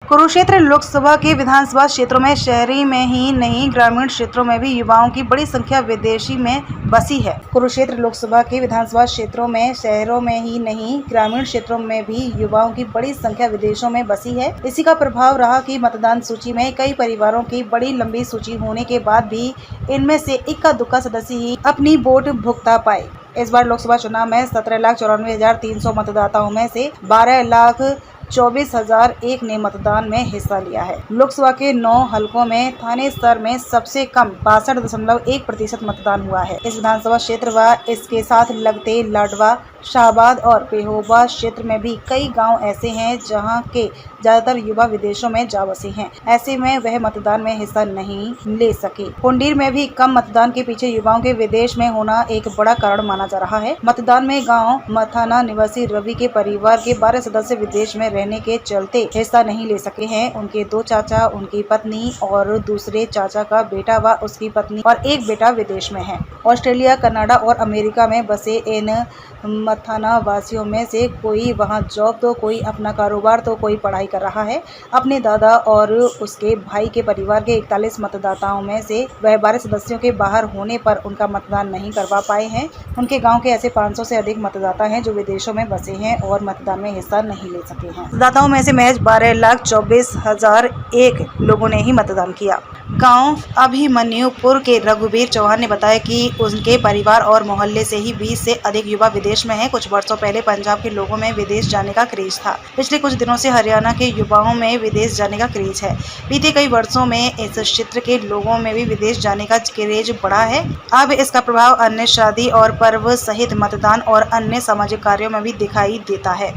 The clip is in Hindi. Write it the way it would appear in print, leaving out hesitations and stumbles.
कुरुक्षेत्र लोकसभा के विधानसभा क्षेत्रों में शहरी में ही नहीं ग्रामीण क्षेत्रों में भी युवाओं की बड़ी संख्या विदेशी में बसी है। कुरुक्षेत्र लोकसभा के विधानसभा क्षेत्रों में शहरों में ही नहीं ग्रामीण क्षेत्रों में भी युवाओं की बड़ी संख्या विदेशों में बसी है। इसी का प्रभाव रहा कि मतदान सूची में कई परिवारों की बड़ी लंबी सूची होने के बाद भी इनमें से इक्का दुक्का सदस्य ही अपनी वोट भुगता पाए। इस बार लोकसभा चुनाव में 17,94,300 मतदाताओं में से 12,24,001 ने मतदान में हिस्सा लिया है। लोकसभा के 9 हलकों में थाने स्तर में सबसे कम 62.1% मतदान हुआ है। इस विधानसभा क्षेत्र व इसके साथ लगते लाडवा, शाहबाद और पेहोबा क्षेत्र में भी कई गांव ऐसे हैं जहां के ज्यादातर युवा विदेशों में जा बसे हैं। ऐसे में वह मतदान में हिस्सा नहीं ले सके। हुंडीर में भी कम मतदान के पीछे युवाओं के विदेश में होना एक बड़ा कारण माना जा रहा है। मतदान में गांव मथाना निवासी रवि के परिवार के 12 सदस्य विदेश में रहने के चलते हिस्सा नहीं ले सके हैं। उनके 2 चाचा, उनकी पत्नी और दूसरे चाचा का बेटा व उसकी पत्नी और एक बेटा विदेश में है। ऑस्ट्रेलिया, कनाडा और अमेरिका में बसे इन मथाना वासियों में से कोई वहां जॉब तो कोई अपना कारोबार तो कोई पढ़ाई कर रहा है। अपने दादा और उसके भाई के परिवार के 41 मतदाताओं में से वह 12 सदस्यों के बाहर होने पर उनका मतदान नहीं करवा पाए हैं। उनके गांव के ऐसे 500 से अधिक मतदाता हैं जो विदेशों में बसे हैं और मतदान में हिस्सा नहीं ले सके हैं। मतदाताओं में से महज 12,24,001 लोगों ने ही मतदान किया। गांव अभिमन्युपुर के रघुवीर चौहान ने बताया कि उनके परिवार और मोहल्ले से ही 20 से अधिक युवा विदेश में हैं। कुछ वर्षों पहले पंजाब के लोगों में विदेश जाने का क्रेज था। पिछले कुछ दिनों से हरियाणा के युवाओं में विदेश जाने का क्रेज है। बीते कई वर्षों में इस क्षेत्र के लोगों में भी विदेश जाने का क्रेज बढ़ा है। अब इसका प्रभाव अन्य शादी और पर्व सहित मतदान और अन्य सामाजिक कार्यों में भी दिखाई देता है।